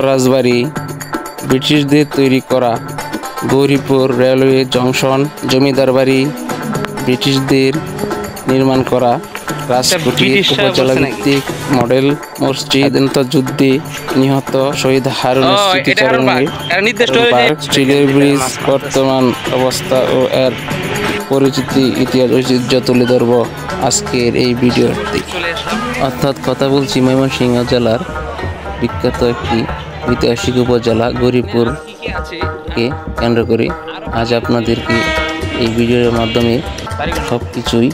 রাজবাড়ি ব্রিটিশদের তৈরি করা গৌরীপুর রেলওয়ে জংশন, জমিদার বাড়ি ব্রিটিশদের নির্মাণ করা রাজকুটির, উপজেলা ভিত্তিক মডেল মসজিদ, যুদ্ধে নিহত শহীদ হারুনের স্মৃতিচারণে স্টিলের ব্রিজ, বর্তমান অবস্থা ও এর পরিচিতি, ইতিহাস, ঐতিহ্য তুলে ধরব আজকের এই ভিডিওতে। অর্থাৎ কথা বলছি ময়মনসিংহ জেলার বিখ্যাত একটি ঐতিহাসিক উপজেলা গৌরীপুরকে কেন্দ্র করে আজ আপনাদেরকে এই ভিডিওর মাধ্যমে সব কিছুই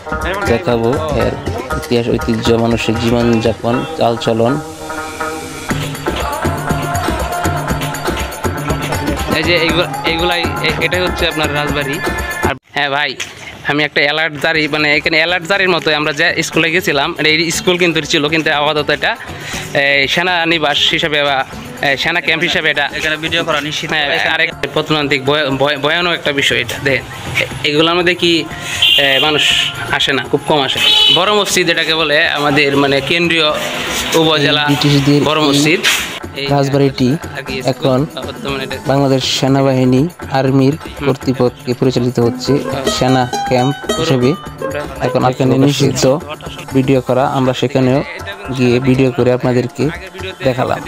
দেখাবো, এর ইতিহাস, ঐতিহ্য, মানুষের জীবনযাপন, চালচলন। এই যে এটাই হচ্ছে আপনার রাজবাড়ি। আর হ্যাঁ ভাই, আমি একটা অ্যালার্ট জারি, মানে এখানে অ্যালার্ট জারির মতো আমরা যে স্কুলে গেছিলাম, এই স্কুল কিন্তু ছিল, কিন্তু আপাতত এটা সেনানিবাস হিসাবে বা সেনা ক্যাম্প হিসাবে এটা এখানে ভিডিও করা নিশ্চিত। আরেক প্রত্নতান্ত্রিক ভয়ানক একটা বিষয় এটা। দেখেন এগুলোর মধ্যে কি মানুষ আসে না, খুব কম আসে। বড় মসজিদ এটাকে বলে, আমাদের মানে কেন্দ্রীয় উপজেলা বড় মসজিদ। রাজবাড়িটি এখন বাংলাদেশ সেনাবাহিনী আর্মির কর্তৃপক্ষে পরিচালিত হচ্ছে সেনা ক্যাম্প হিসেবে। এখন এখানে নিষিদ্ধ ভিডিও করা, আমরা সেখানেও গিয়ে ভিডিও করে আপনাদেরকে দেখালাম।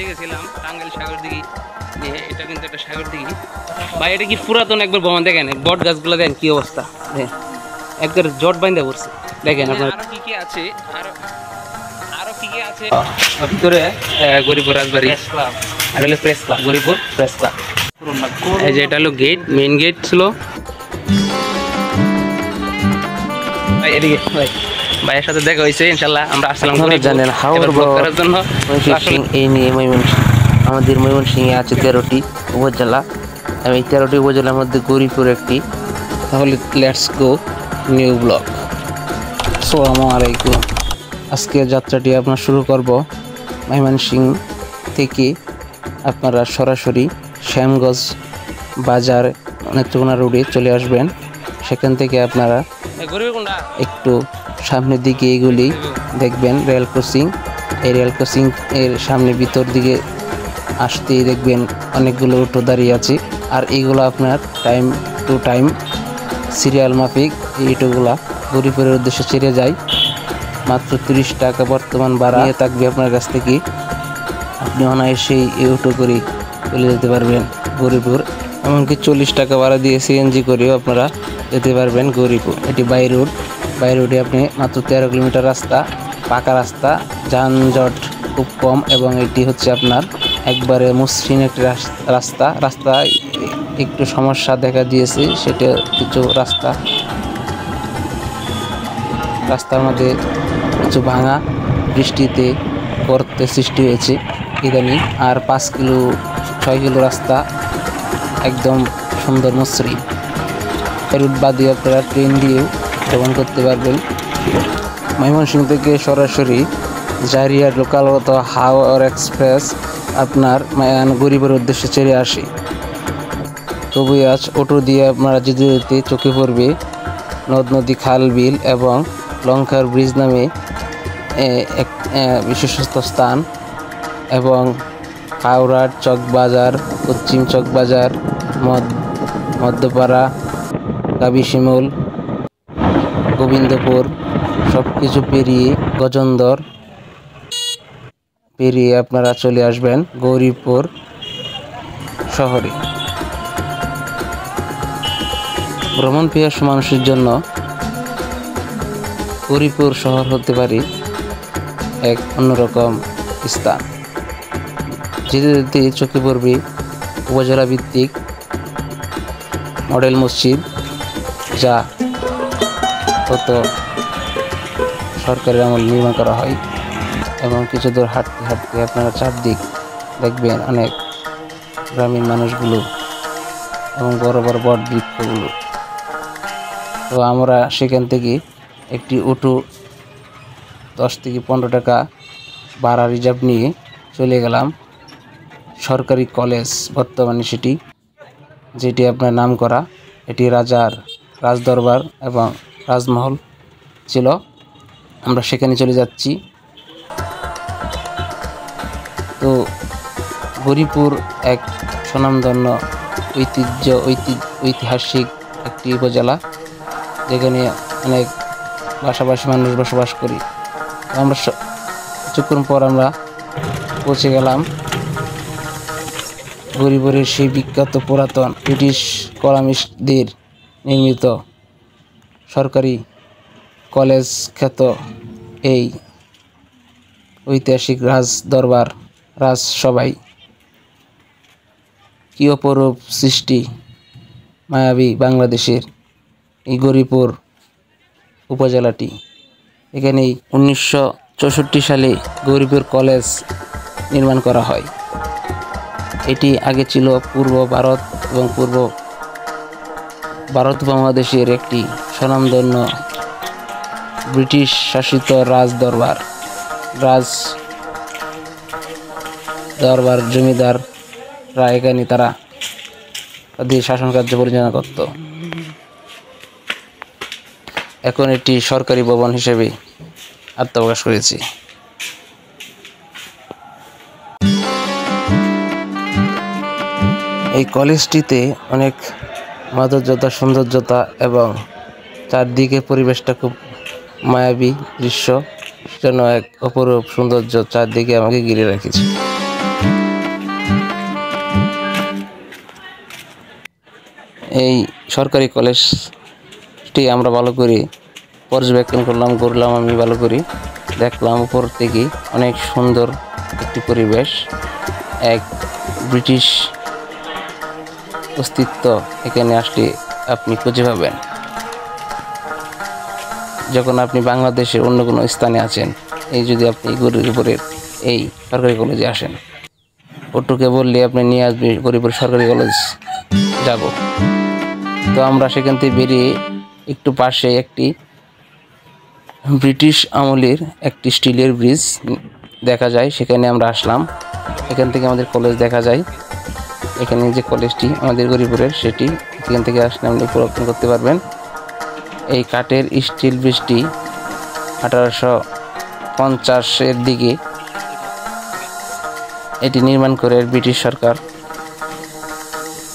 এটা কিন্তু একটা সাগর দিঘি ভাই, এটা কি পুরাতন একবার ভবন। দেখেন বট গাছগুলো, দেখেন কি অবস্থা, একবার জট বাইন্দা পড়ছে। দেখেন আপনার কি কি আছে, আরো কি কি আছে ভিতরে। গৌরীপুর রাজবাড়ি, আর হলো press club, Gouripur press club. এই যে এটা হলো গেট, মেইন গেট ছিল। এদিকে ভাইয়ের সাথে দেখা হয়েছে, ইনশাল্লাহ আমরা আসলাম জানেন হাওড় করার জন্য। এই নিয়ে আমাদের ময়মনসিংহে আছে 13টি উপজেলা, এবং এই 13টি উপজেলার মধ্যে গৌরীপুর একটি। তাহলে লেটস গো নিউ ব্লগ। আসসালামু আলাইকুম। আজকের যাত্রাটি আপনার শুরু করব ময়মনসিংহ থেকে। আপনারা সরাসরি শ্যামগঞ্জ বাজার নেত্রকোনা রোডে চলে আসবেন। সেখান থেকে আপনারা একটু সামনের দিকে এগুলি দেখবেন রেল ক্রসিং। এই রেল ক্রসিং এর সামনে ভিতর দিকে আসতেই দেখবেন অনেকগুলো অটো দাঁড়িয়ে আছে, আর এইগুলো আপনার টাইম টু টাইম সিরিয়াল মাফিক এই অটোগুলা গৌরীপুরের উদ্দেশ্যে ছেড়ে যায়। মাত্র 30 টাকা বর্তমান ভাড়া থাকবে আপনার কাছ থেকে। আপনি অনায়াসেই এই অটো করে চলে যেতে পারবেন গৌরীপুর। এমনকি 40 টাকা ভাড়া দিয়ে সিএনজি করেও আপনারা যেতে পারবেন গৌরীপুর। এটি বাই রোড, বাই রোডে আপনি মাত্র 13 কিলোমিটার রাস্তা, পাকা রাস্তা, যানজট খুব কম, এবং এটি হচ্ছে আপনার একবারে মসৃণ একটি রাস্তায় একটু সমস্যা দেখা দিয়েছে, সেটা কিছু রাস্তার মধ্যে কিছু ভাঙা বৃষ্টিতে গর্তে সৃষ্টি হয়েছে ইদানিং। আর 5 কিলো রাস্তা একদম সুন্দর মসৃণ। রুট বাদে আপনারা ট্রেন দিয়েও ভ্রমণ করতে পারবেন। ময়মনসিংহ থেকে সরাসরি জারিয়ার লোকাল অথবা হাওড় এক্সপ্রেস আপনার গৌরীপুরের উদ্দেশ্যে ছেড়ে আসে। তবে আজ অটো দিয়ে আপনারা যেতে যেতে চোখে পড়বে নদ নদী, খাল বিল এবং লঙ্কার ব্রিজ নামে এক বিশেষত স্থান, এবং হাওড়ার চকবাজার, পশ্চিম চকবাজার, মধ্যপাড়া, কাবিশিমুল, গোবিন্দপুর সব কিছু পেরিয়ে গজন্দর পেরিয়ে আপনারা চলে আসবেন গৌরীপুর শহরে। ভ্রমণ পিপাসু মানুষের জন্য গৌরীপুর শহর হতে পারে এক অন্যরকম স্থান। যেতে যেতে চোখে পড়বে উপজেলা ভিত্তিক মডেল মসজিদ, যা কত সরকারের আমল নির্মাণ করা হয়। এবং কিছু দূর হাঁটতে হাঁটতে আপনারা চারদিক দেখবেন অনেক গ্রামীণ মানুষগুলো এবং বড় বড় বট বৃক্ষগুলো। তো আমরা সেখান থেকে একটি অটো 10 থেকে 15 টাকা ভাড়া রিজার্ভ নিয়ে চলে গেলাম সরকারি কলেজ, বর্তমানে যেটি আপনার নাম করা। এটি রাজার রাজদরবার এবং রাজমহল ছিল। আমরা সেখানে চলে যাচ্ছি। তো গৌরীপুর এক স্বনামধন্য ঐতিহাসিক একটি উপজেলা, যেখানে অনেক ভাষাভাষী মানুষ বসবাস করি। আমরা কিছুক্ষণ পর আমরা পৌঁছে গেলাম গৌরীপুরের সেই বিখ্যাত পুরাতন ব্রিটিশ কলামিস্টদের নির্মিত সরকারি কলেজ খ্যাত এই ঐতিহাসিক রাজদরবার রাজসভায়। কি অপরূপ সৃষ্টি মায়াবী বাংলাদেশের এই গৌরীপুর উপজেলাটি। এখানে 1964 সালে গৌরীপুর কলেজ নির্মাণ করা হয়। এটি আগে ছিল পূর্ব ভারত এবং পূর্ব ভারত উপমহাদেশের একটি স্বনামধন্য ব্রিটিশ শাসিত রাজদরবার জমিদাররা এখানে তারা তাদের শাসন কার্য পরিচালনা করত। এখন এটি সরকারি ভবন হিসেবে আত্মপ্রকাশ করেছে। এই কলেজটিতে অনেক মাধুর্যতা, সৌন্দর্যতা এবং চারদিকে পরিবেশটা খুব মায়াবী দৃশ্য, যেন এক অপরূপ সৌন্দর্য চারদিকে আমাকে ঘিরে রেখেছে। এই সরকারি কলেজটি আমরা ভালো করে পর্যবেক্ষণ করলাম আমি ভালো করে দেখলাম। উপর থেকে অনেক সুন্দর একটি পরিবেশ, এক ব্রিটিশ অস্তিত্ব এখানে আসলে আপনি খুঁজে পাবেন। যখন আপনি বাংলাদেশের অন্য কোনো স্থানে আছেন, এই যদি আপনি গৌরীপুরের এই সরকারি কলেজে আসেন, ওটুকে বললে আপনি নিয়ে আসবেন গৌরীপুর সরকারি কলেজ যাব। তো আমরা সেখান থেকে বেরিয়ে একটু পাশে একটি ব্রিটিশ আমলের একটি স্টিলের ব্রিজ দেখা যায়, সেখানে আমরা আসলাম। এখান থেকে আমাদের কলেজ দেখা যায়। এখানে যে কলেজটি আমাদের গৌরীপুরের, সেটি এখান থেকে আসলে আপনি পরিবর্তন করতে পারবেন। এই কাঠের স্টিল ব্রিজটি 1850-এর দিকে এটি নির্মাণ করে ব্রিটিশ সরকার।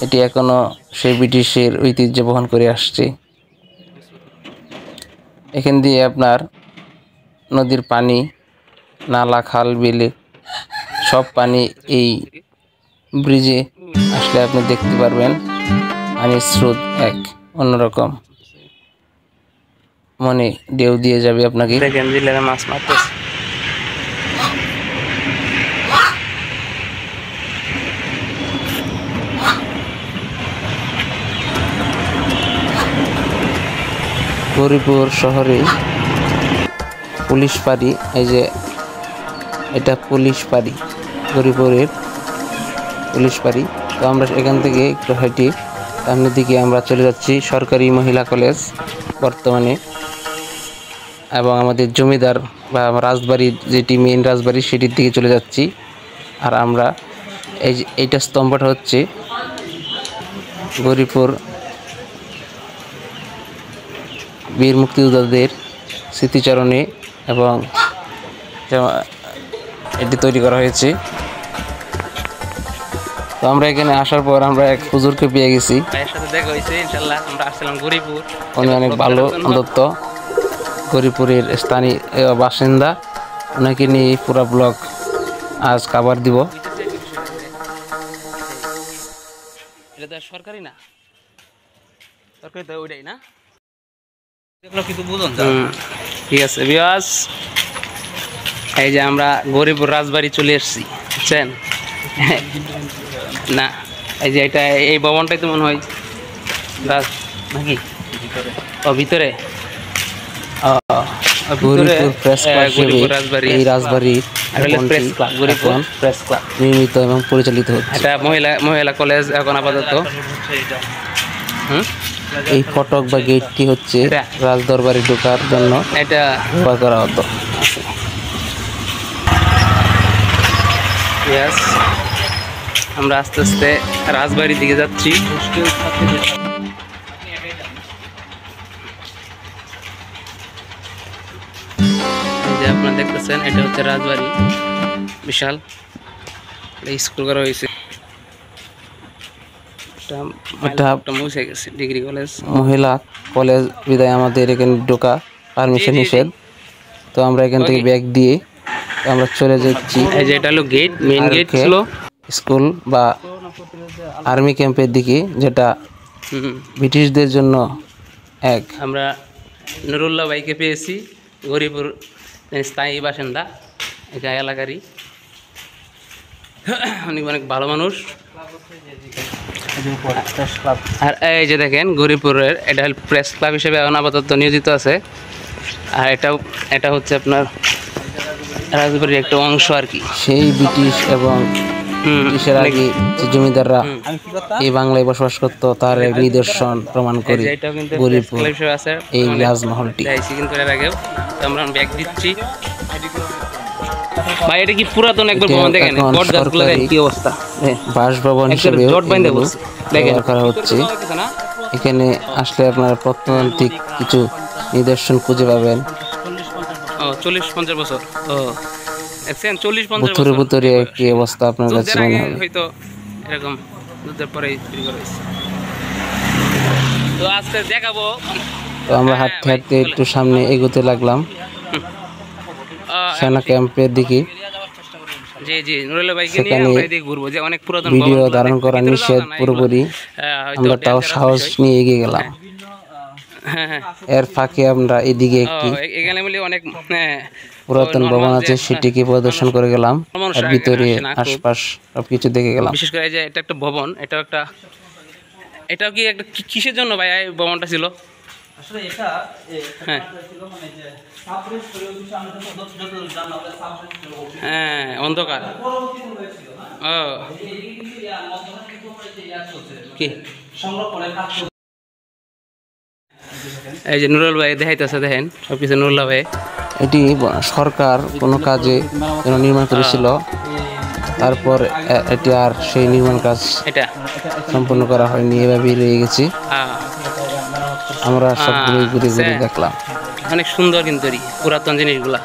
এটি এখনো সেই ব্রিটিশের ঐতিহ্য বহন করে আসছে। এখান দিয়ে আপনার নদীর পানি, নালা, খাল, বিলে সব পানি এই ব্রিজে আসলে আপনি দেখতে পারবেন। পানির স্রোত এক অন্যরকম, মনে ঢেউ দিয়ে যাবে আপনাকে। দেখেন জিলেরা মাছ মারতেছে। গৌরীপুর শহরে পুলিশ পাড়ি, এই যে এটা পুলিশ পাড়ি, গৌরীপুরের পুলিশ পাড়ি। তো আমরা এখান থেকে একটু হেঁটে সামনের দিকে আমরা চলে যাচ্ছি সরকারি মহিলা কলেজ বর্তমানে, এবং আমাদের জমিদার বা রাজবাড়ির যেটি মেইন রাজবাড়ি সেটির দিকে চলে যাচ্ছি। আর আমরা এইটা স্তম্ভটা হচ্ছে গৌরীপুর বীর মুক্তিযোদ্ধাদের স্মৃতিচারণে এবং এটি তৈরি করা হয়েছে। তো আমরা এখানে আসার পর আমরা এক হুজুরকে পেয়ে গেছি, ভাইয়ের সাথে দেখা হয়েছে। ইনশাআল্লাহ আমরা আসছিলাম গৌরীপুর, উনি অনেক ভালো অন্তত গৌরীপুরের স্থানীয় বাসিন্দা। ওনাকে নিয়ে পুরো ব্লগ আজ কভার দিব। এটা তো সরকারি না, সরকারি তো ওইটাই না, দেখলো কিন্তু বুঝুন। ঠিক আছে বিয়াস, এই যে আমরা গৌরীপুর রাজবাড়ি চলে এসেছি, বুঝছেন না? এই যে এটা, এই ভবনটাই তো মনে হয় রাজ নাকি ভিতরে এই রাজবাড়ি নির্মিত এবং পরিচালিত হচ্ছে। এটা মহিলা কলেজ এখন আপাতত। এই ফটক বা গেটটি হচ্ছে রাজদরবারে ঢোকার জন্য এটা ব্যবহার করা হতো। আমরা আস্তে আস্তে রাজবাড়ির দিকে যাচ্ছি। যে আপনারা দেখতেছেন, এটা হচ্ছে রাজবাড়ি, বিশাল। স্কুল করা হয়েছে, এটা মুছে গেছে ডিগ্রি কলেজ। মহিলা কলেজ বিদায় আমাদের এখানে ঢোকা পারমিশন নিষেধ। তো আমরা এখান থেকে ব্যাগ দিয়ে আমরা চলে যাচ্ছি। এই যে এটা হলো গেট, মেইন গেট ছিল স্কুল বা আর্মি ক্যাম্পের দিকে, যেটা ব্রিটিশদের জন্য এক। আমরা নুরুল্লাহ ভাইকে পেয়েছি, গরিপুর স্থায়ী বাসিন্দা এটা এলাকারই, অনেক অনেক ভালো মানুষ। আর এই যে দেখেন গরিপুরের এটা হল প্রেস ক্লাব হিসেবে এখন আপাতত নিয়োজিত আছে। আর এটা হচ্ছে আপনার রাজবাড়ির একটা অংশ আর কি। সেই ব্রিটিশ এবং ব্রিটিশের আগে যে জমিদাররা এই বাংলায় বসবাস করতো তার নিদর্শন প্রমাণ করে গরিপুর এই রাজমহলটি। কিন্তু এর আগেও তো আমরা ব্যাগ দিচ্ছি ভাই। এটা কি পুরাতন একবার ভবন, দেখেন গড়গাছগুলো দেখেন কি অবস্থা, বাসভবন হিসেবে ব্যবহার করা হচ্ছে। এখানে আসলে আপনারা প্রত্নতান্ত্রিক কিছু নিদর্শন খুঁজে পাবেন। 40-50 বছর, ও দেখছেন 40-50 বছরের ভিতরে একটি অবস্থা আপনার কাছে মনে হবে হয়তো এরকম যুদ্ধের পরে তৈরি করা হয়েছে। তো আজকে দেখাবো। তো আমরা হাঁটতে হাঁটতে একটু সামনে এগোতে লাগলাম সেনা ক্যাম্পের দিকে। জি জি, নুরুল্লাহ ভাইকে নিয়ে আমরা এদিকে ঘুরবো, যে অনেক পুরাতন ভিডিও ধারণ করা নিষেধ পুরোপুরি। আমরা তাও সাহস নিয়ে এগিয়ে গেলাম। এর ফাঁকে আমরা এদিকে একটি এখানে বলি অনেক পুরাতন ভবন আছে, সেটিকে প্রদর্শন করে গেলাম। আর ভিতরে আশপাশ সবকিছু দেখে গেলাম। বিশেষ করে যে এটা একটা ভবন, এটাও কি একটা কিসের জন্য ভাই এই ভবনটা ছিল? আসলে এটা হ্যাঁ অন্ধকার। ও কি এই যে নুরুল ভাই দেখাইতেছে, দেখেন সবকিছু নুরুল্লাহ ভাই। এটি সরকার কোনো কাজে যেন নির্মাণ করেছিল, তারপর এটি আর সেই নির্মাণ কাজ এটা সম্পূর্ণ করা হয়নি, এভাবেই রয়ে গেছে। আমরা সবগুলো ঘুরে ঘুরে দেখলাম। অনেক সুন্দর কিন্তু পুরাতন জিনিসগুলা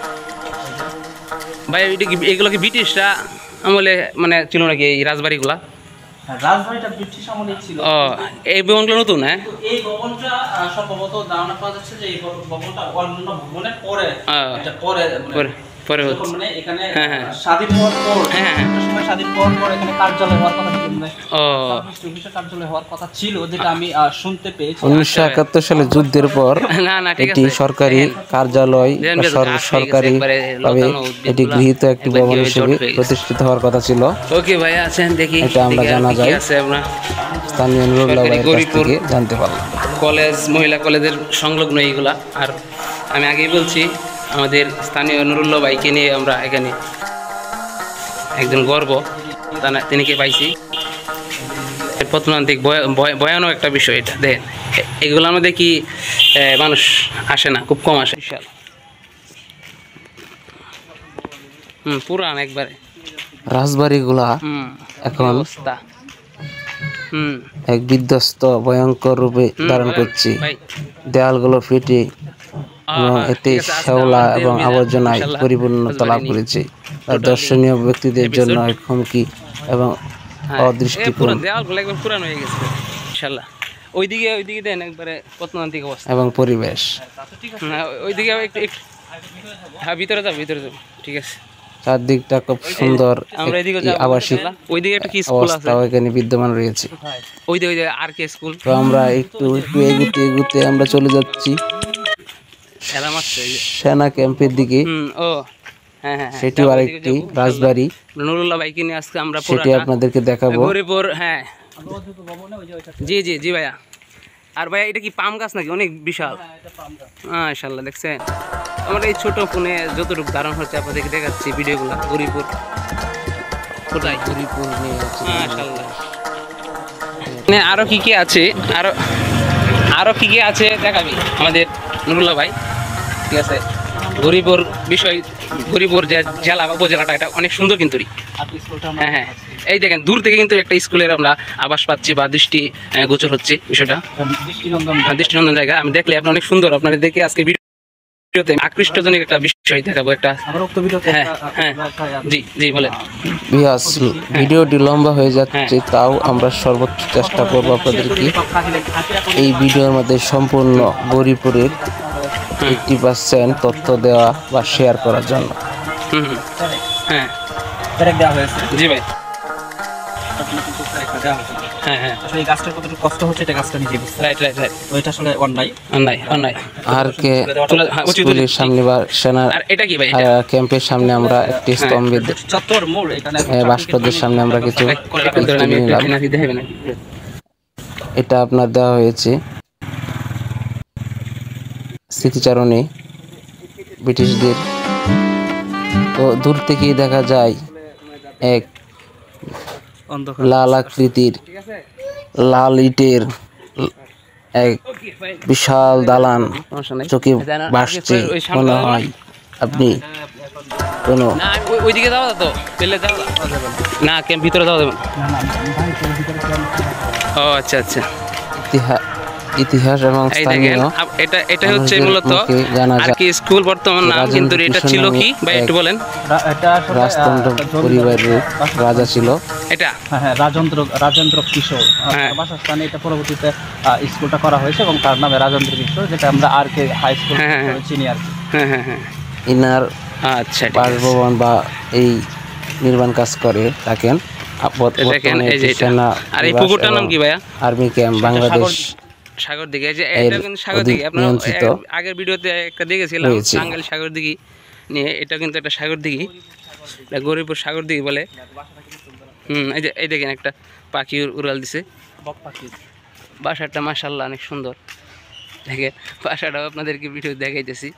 ভাই। এগুলো কি ব্রিটিশরা আমলে মানে ছিল নাকি এই রাজবাড়িগুলা? রাজবাড়িটা ব্রিটিশ আমলে ছিল। ও এই ভবনগুলো নতুন? হ্যাঁ, এই ভবনটা সম্ভবত ধারণা করা যাচ্ছে যে এই ভবনটা অন্যান্য ভবনের পরে, এটা পরে হচ্ছে মানে এখানে স্বাধীন হওয়ার পর, একটা সময় স্বাধীন হওয়ার পর এখানে কার্যালয় হওয়ার কথা ছিল, মানে অফিসের কার্যালয় হওয়ার কথা ছিল, যেটা আমি শুনতে পেয়েছি। 1971 সালে যুদ্ধের পর এটি সরকারি কার্যালয়, সরকারি ভাবে এটি গৃহীত একটি ভবন হিসেবে প্রতিষ্ঠিত হওয়ার কথা ছিল। ওকে ভাই আছেন, দেখি এটা আমরা জানা যায় স্থানীয় নুরুল্লাহ ভাইয়ের কাছ থেকে জানতে পারলাম। কলেজ, মহিলা কলেজের সংলগ্ন এইগুলা। আর আমি আগেই বলছি আমাদের স্থানীয় নুরুল্লাহ ভাইকে নিয়ে আমরা এখানে একজন গর্ব, তিনিকে পাইছি। প্রত্নতান্ত্রিক ভয়ানক একটা বিষয় এটা। দেখেন এগুলোর মধ্যে কি মানুষ আসে না, খুব কম আসে। বিশাল পুরান একবারে রাজবাড়িগুলা এখন এক বিধ্বস্ত ভয়ঙ্কর রূপে ধারণ করছে। দেয়ালগুলো ফেটে এবং এতে শ্যাওলা এবং আবর্জনায় পরিপূর্ণতা লাভ করেছে। দর্শনীয় ব্যক্তিদের জন্য এক হুমকি এবং অদৃষ্টিকোণ ওইদিকে দেন একবারে প্রত্নতান্ত্রিক অবস্থা এবং পরিবেশ। ওইদিকে ভিতরে যাও, ঠিক আছে। চারদিকটা খুব সুন্দর আবাসিক অবস্থা এখানে বিদ্যমান রয়েছে। ওই আর কে স্কুল। তো আমরা একটু এগুতে আমরা চলে যাচ্ছি সেনা ক্যাম্পের দিকে। সেটিও আরেকটি রাজবাড়ি। নুরুল্লাহ ভাইকে নিয়ে আজকে আমরা সেটি আপনাদেরকে দেখাবো। হ্যাঁ জি জি জি ভাইয়া। আর ভাইয়া এটা কি পাম গাছ নাকি? অনেক বিশাল। মাশাআল্লাহ, দেখছেন আমার এই ছোট ফোনে যতটুকু ধারণ হচ্ছে আপনাদেরকে দেখাচ্ছি ভিডিওগুলো। গরিপুর কোথায়? গরিপুর নিয়ে মাশাআল্লাহ। আরো কি কি আছে, আরো কি কি আছে দেখাবি আমাদের নুরুল্লাহ ভাই, ঠিক আছে। গরিপুর বিষয়, গরিপুর যে জেলা বা উপজেলাটা এটা অনেক সুন্দর কিন্তু। হ্যাঁ, এই দেখেন দূর থেকে কিন্তু একটা স্কুলের আমরা আবাস পাচ্ছি বা দৃষ্টি গোচর হচ্ছে বিষয়টা, দৃষ্টিনন্দন জায়গা। আমি দেখলে আপনি অনেক সুন্দর, আপনাদের দেখে আজকে আকৃষ্টজনক একটা বিষয় দেখাবো একটা। হ্যাঁ হ্যাঁ জি জি বলেন। ভিডিওটি লম্বা হয়ে যাচ্ছে, তাও আমরা সর্বোচ্চ চেষ্টা করবো আপনাদেরকে এই ভিডিওর মধ্যে সম্পূর্ণ গৌরীপুরের 80% তথ্য দেওয়া বা শেয়ার করার জন্য। হ্যাঁ জি ভাই। হ্যাঁ হ্যাঁ আসলে এই গাছটা কতটুকু কষ্ট হচ্ছে এটা গাছটা নিজে বুঝতে। Right right right. ওইটা আসলে অন্যায়। আর কে স্কুলের সামনে বা সেনা ক্যাম্পের সামনে আমরা একটি স্তম্ভে চত্বর মোড় এখানে ভাস্কর্যের সামনে আমরা কিছু নিলাম। এটা আপনার দেওয়া হয়েছে স্মৃতিচারণে ব্রিটিশদের। তো দূর থেকেই দেখা যায় এক লাল আকৃতির লাল ইটের এক বিশাল দালান চোখে ভাসছে। মনে হয় আপনি কোনো ওইদিকে যাওয়া তো পেলে যাওয়া না, ক্যাম্প ভিতরে যাওয়া যাবে। ও আচ্ছা আচ্ছা। ইতিহাস এবং এটা হচ্ছে মূলত আর কি স্কুল বর্তমান নাম, কিন্তু এটা ছিল কি ভাই একটু বলেন। রাজতন্ত্র পরিবারের রাজা ছিল এটা। হ্যাঁ রাজেন্দ্র কিশোর বাসস্থানে এটা পরবর্তীতে স্কুলটা করা হয়েছে এবং তার নামে রাজেন্দ্র কিশোর, যেটা আমরা আর কে হাই স্কুল চিনি আর কি। হ্যাঁ হ্যাঁ হ্যাঁ। ইনার আচ্ছা বাসভবন বা এই নির্মাণ কাজ করে থাকেন। আর এই পুকুরটার নাম কি ভাইয়া? আর্মি ক্যাম্প বাংলাদেশ সাগর দিকে। যে এটা কিন্তু সাগর দিকে, আপনারা আগের ভিডিওতে একটা দেখেছিলাম টাঙ্গাইল সাগর দিঘি নিয়ে। এটা কিন্তু একটা সাগর দিঘি, গৌরীপুর সাগর দিঘি বলে। এই যে এই দেখেন একটা পাখি উড়াল দিছে। বাসাটা মাশাআল্লাহ অনেক সুন্দর। দেখে বাসাটাও আপনাদেরকে ভিডিও দেখাইতেছি।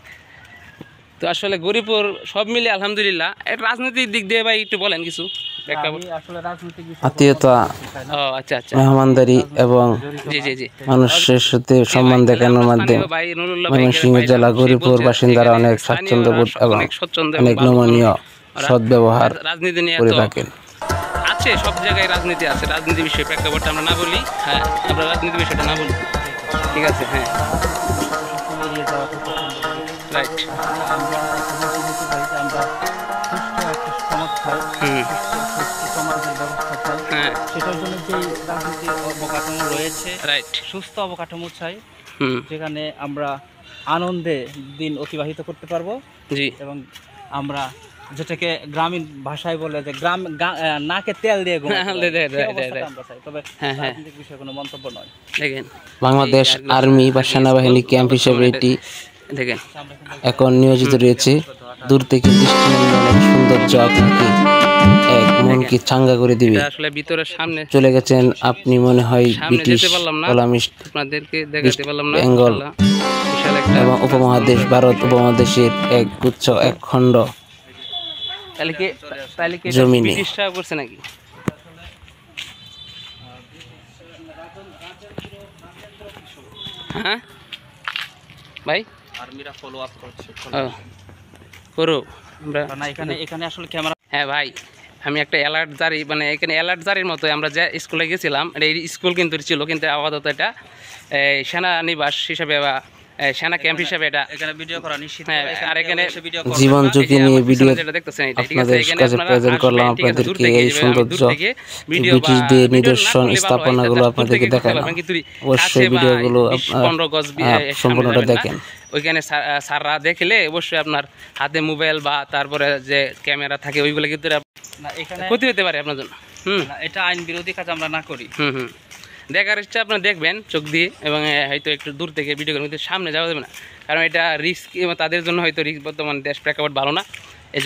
তো আসলে গৌরীপুর সব মিলে আলহামদুলিল্লাহ। রাজনৈতিক দিক দিয়ে ভাই একটু বলেন কিছু। আত্মীয়তা, মেহমানদারি এবং মানুষের সাথে সম্মান দেখানোর মাধ্যমে ময়মনসিংহ জেলা গৌরীপুর বাসিন্দারা অনেক স্বাচ্ছন্দ্য বোধ এবং অনেক নমনীয় সদ্ব্যবহার করে থাকেন। আছে সব জায়গায় রাজনীতি আছে, রাজনীতি বিষয়ে প্রেক্ষাপটটা আমরা না বলি। হ্যাঁ আমরা রাজনীতি বিষয়টা না বলি, ঠিক আছে। হ্যাঁ রাইট। সেটার জন্য যে রাজনীতি অবকাঠামো রয়েছে, রাইট, সুস্থ অবকাঠামো চাই, যেখানে আমরা আনন্দে দিন অতিবাহিত করতে পারবো। জি। এবং আমরা যেটাকে গ্রামীণ ভাষায় বলে যে গ্রাম নাকে তেল দিয়ে তবে রাজনৈতিক বিষয়ে কোনো মন্তব্য নয়। দেখেন বাংলাদেশ আর্মি বা সেনাবাহিনী ক্যাম্প হিসেবে এটি দেখেন এখন নিয়োজিত রয়েছে। দূর থেকে দৃষ্টিনন্দন সৌন্দর্য আপনাকে এক মনকে চাঙ্গা করে দিবে। আসলে ভিতরে সামনে চলে গেছেন আপনি, মনে হয় ব্রিটিশ কলামিস্ট, আপনাদেরকে দেখাতে পারলাম না, বেঙ্গল এবং উপমহাদেশ ভারত উপমহাদেশের এক গুচ্ছ এক খণ্ড জমিনে। করছে নাকি? হ্যাঁ ভাই আর্মিরা ফলো আপ করছে করো আমরা এখানে আসলে ক্যামেরা। হ্যাঁ ভাই আমি একটা অ্যালার্ট জারি, মানে এখানে অ্যালার্ট জারির মতো আমরা যে স্কুলে গেছিলাম, এই স্কুল কিন্তু ছিল, কিন্তু আপাতত এটা সেনানিবাস হিসাবে বা সেনা ক্যাম্প হিসাবে এটা এখানে ভিডিও করা নিশ্চিত। আর এখানে জীবন ঝুঁকি নিয়ে ভিডিও আপনাদের কাছে প্রেজেন্ট করলাম। আপনাদেরকে এই সৌন্দর্য ব্রিটিশদের নিদর্শন স্থাপনাগুলো আপনাদেরকে দেখালাম। অবশ্যই ভিডিওগুলো সম্পূর্ণটা দেখেন। ওইখানে স্যাররা দেখলে অবশ্যই আপনার হাতে মোবাইল বা তারপরে যে ক্যামেরা থাকে ওইগুলো কিন্তু ক্ষতি হতে পারে আপনার জন্য। এটা আইন বিরোধী কাজ আমরা না করি। দেখার ইচ্ছা আপনার দেখবেন চোখ দিয়ে, এবং হয়তো একটু দূর থেকে ভিডিও করার মধ্যে সামনে যাওয়া যাবে না, কারণ এটা রিস্ক, তাদের জন্য হয়তো রিস্ক। বর্তমান দেশ প্রেক্ষাপট ভালো না, এই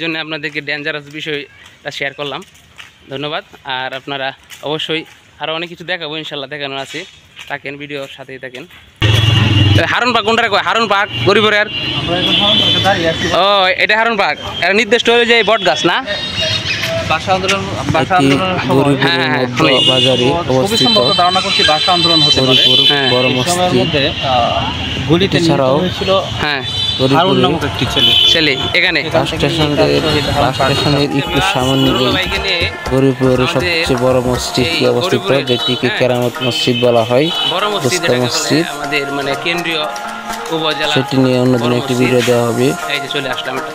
জন্যে আপনাদেরকে ডেঞ্জারাস বিষয়টা শেয়ার করলাম। ধন্যবাদ। আর আপনারা অবশ্যই আরও অনেক কিছু দেখাবো ইনশাল্লাহ, দেখানোর আছে। থাকেন ভিডিওর সাথেই থাকেন। হারুন পার্ক কোনটা কয়? হারুন পার্ক গরিপুরের। ও এটা হারুন পার্ক, এটা নির্দিষ্ট হয়ে যায় বট গাছ না? ভাষা আন্দোলন বাজারে অবস্থিত ধারণা করছি ভাষা আন্দোলন হতে পারে। বড় মসজিদ গুলিতে ছাড়াও ছিল হারুন নামক একটি ছেলে এখানে স্টেশনের একটু সামনে গরিপুরের সবচেয়ে বড় মসজিদটি অবস্থিত, যেটিকে কেরামত মসজিদ বলা হয়। বড় মসজিদ আমাদের মানে কেন্দ্রীয় উপজেলা সেটি নিয়ে অন্যদিন একটি ভিডিও দেওয়া হবে। এই যে চলে আসলাম এটা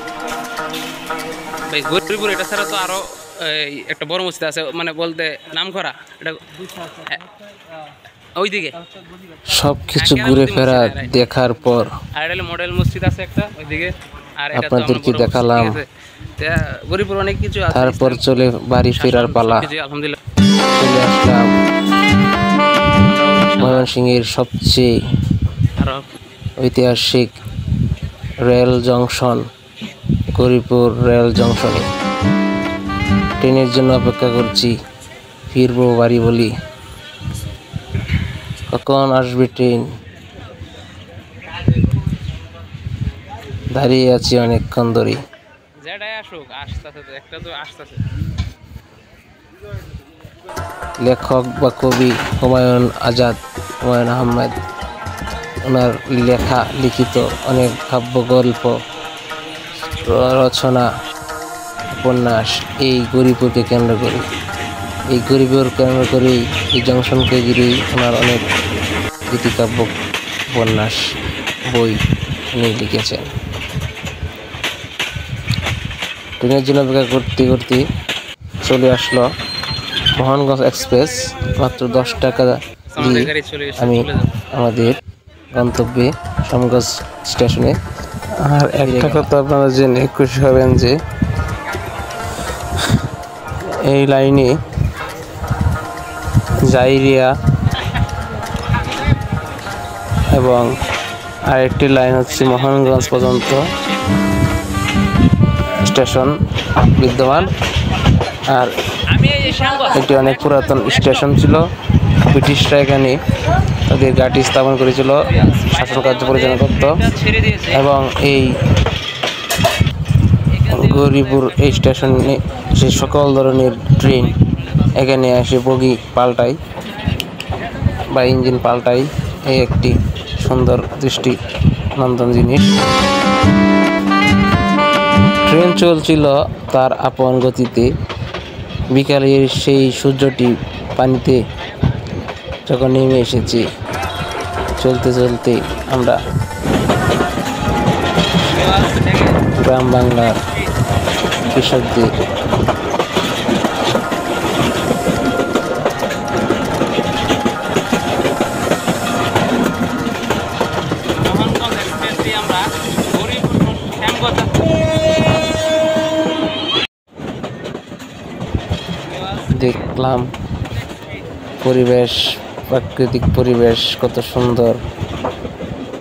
ভাই গরিপুর। এটা ছাড়া তো আরো একটা বড় মসজিদ আছে, মানে বলতে নাম করা এটা ওইদিকে সবকিছু ঘুরে ফেরা দেখার পর আর এটা মডেল মসজিদ আছে একটা ওইদিকে। আর এটা তো আপনাদেরকে দেখালাম। গরিপুর অনেক কিছু আছে। তারপর চলে বাড়ি ফেরার পালা। আলহামদুলিল্লাহ চলে আসলাম ময়মনসিংহের সবচেয়ে ঐতিহাসিক রেল জংশন গরিপুর রেল জংশনে। ট্রেনের জন্য অপেক্ষা করছি, ফিরবো বাড়ি বলি। কখন আসবে ট্রেন? দাঁড়িয়ে আছি অনেকক্ষণ ধরে। যেটাই আসুক আসতেছে, তো একটা তো আসতেছে। লেখক বা কবি হুমায়ুন আজাদ, হুমায়ুন আহমেদ, ওনার লেখা লিখিত অনেক কাব্য গল্প রচনা উপন্যাস এই গরিপুরকে কেন্দ্র করে, এই গরিপুর কেন্দ্র করেই এই জংশনকে ঘিরেই ওনার অনেক গীতিকাব্য উপন্যাস বই উনি লিখেছেন। ট্রেনের জন্য অপেক্ষা করতে করতে চলে আসলো মোহনগঞ্জ এক্সপ্রেস। মাত্র 10 টাকা দিয়ে আমি আমাদের গন্তব্যে সমগঞ্জ স্টেশনে। আর একটা কথা আপনারা জেনে খুশি হবেন যে এই লাইনে জাইরিয়া এবং আরেকটি লাইন হচ্ছে মোহনগঞ্জ পর্যন্ত স্টেশন বিদ্যমান। আর এটি অনেক পুরাতন স্টেশন ছিল। ব্রিটিশরা এখানে তাদের ঘাঁটি স্থাপন করেছিল, শাসন কার্য পরিচালনা করত। এবং এই গরিপুর এই স্টেশনে যে সকল ধরনের ট্রেন এখানে এসে বগি পাল্টায় বা ইঞ্জিন পাল্টায়। এই একটি সুন্দর দৃষ্টি নন্দন জিনিস। ট্রেন চলছিল তার আপন গতিতে। বিকালের সেই সূর্যটি পানিতে যখন নেমে এসেছি, চলতে চলতে আমরা গ্রাম বাংলার কৃষকদের দেখলাম পরিবেশ, প্রাকৃতিক পরিবেশ কত সুন্দর।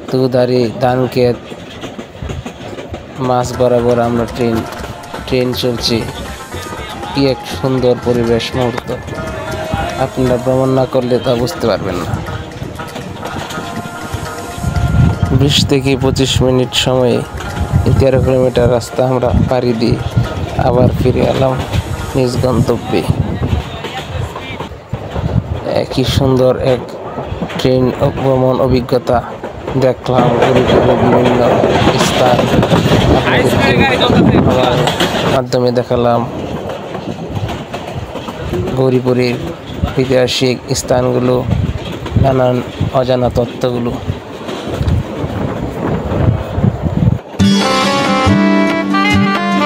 দুধারে ধান ক্ষেত, মাছ বরাবর আমরা ট্রেন চলছে। কি এক সুন্দর পরিবেশ মুহূর্ত, আপনারা ভ্রমণ না করলে তা বুঝতে পারবেন না। 20 থেকে 25 মিনিট সময়ে 13 কিলোমিটার রাস্তা আমরা পাড়ি দিয়ে আবার ফিরে এলাম নিজ গন্তব্যে। কি সুন্দর এক ট্রেন ভ্রমণ অভিজ্ঞতা দেখলাম। গরিপুরের বিভিন্ন স্থান মাধ্যমে দেখালাম গরিপুরের ঐতিহাসিক স্থানগুলো, নানান অজানা তথ্যগুলো।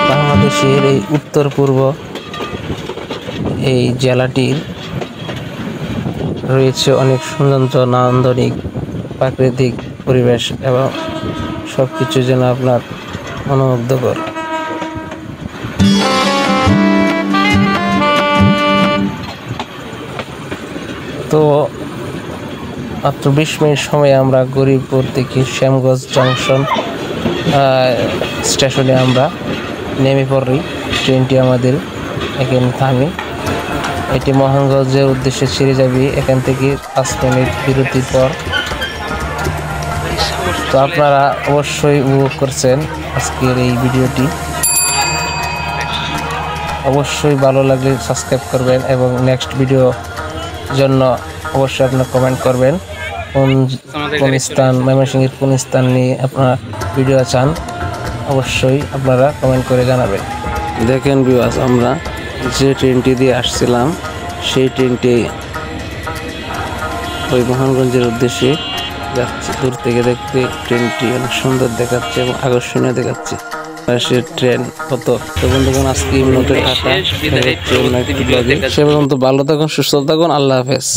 বাংলাদেশের এই উত্তর পূর্ব এই জেলাটির রয়েছে অনেক সুন্দর নান্দনিক প্রাকৃতিক পরিবেশ এবং সব কিছু যেন আপনার মনোমুগ্ধকর। তো মাত্র 20 মিনিট সময়ে আমরা গরিপুর থেকে শ্যামগঞ্জ জংশন স্টেশনে আমরা নেমে পড়ি। ট্রেনটি আমাদের এখানে থামে। এটি মোহনগঞ্জের উদ্দেশ্যে ছেড়ে যাবে এখান থেকে 5 মিনিট বিরতির পর। তো আপনারা অবশ্যই উপভোগ করছেন আজকের এই ভিডিওটি। অবশ্যই ভালো লাগলে সাবস্ক্রাইব করবেন এবং নেক্সট ভিডিও জন্য অবশ্যই আপনারা কমেন্ট করবেন কোন স্থান, ময়মনসিংহের কোন স্থান নিয়ে আপনারা ভিডিও চান, অবশ্যই আপনারা কমেন্ট করে জানাবেন। দেখেন ভিউয়ার্স, আমরা যে ট্রেনটি দিয়ে আসছিলাম সেই ট্রেনটি ওই মোহনগঞ্জের উদ্দেশ্যে যাচ্ছে দূর থেকে দেখতে ট্রেনটি অনেক সুন্দর দেখাচ্ছে এবং আকর্ষণীয় দেখাচ্ছে। পাশের ট্রেন কত তো বন্ধুগণ, আজকে নতুন ঢাকা সে পর্যন্ত ভালো থাকুন, সুস্থ থাকুন, আল্লাহ হাফেজ।